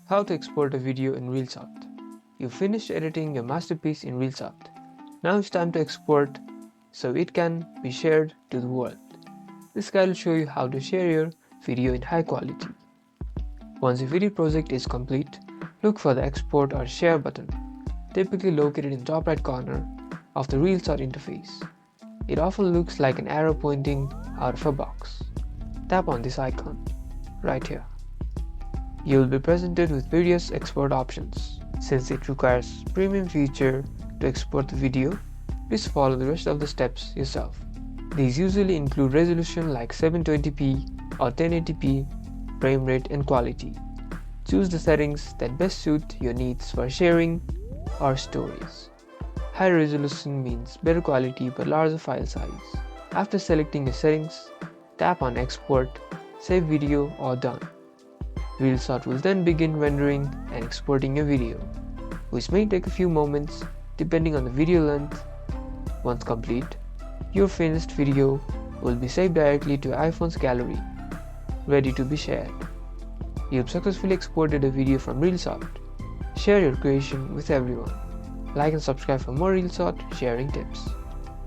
How to export a video in Reelshot. You finished editing your masterpiece in Reelshot. Now it's time to export so it can be shared to the world. This guide will show you how to share your video in high quality. Once your video project is complete, look for the export or share button, typically located in the top right corner of the Reelshot interface. It often looks like an arrow pointing out of a box. Tap on this icon right here. You will be presented with various export options. Since it requires premium feature to export the video, please follow the rest of the steps yourself. These usually include resolution like 720p or 1080p, frame rate and quality. Choose the settings that best suit your needs for sharing or stories. High resolution means better quality but larger file size. After selecting your settings, tap on Export, Save Video or Done. Reelshot will then begin rendering and exporting your video, which may take a few moments depending on the video length. Once complete, your finished video will be saved directly to your iPhone's gallery, ready to be shared. You've successfully exported a video from Reelshot. Share your creation with everyone. Like and subscribe for more Reelshot sharing tips.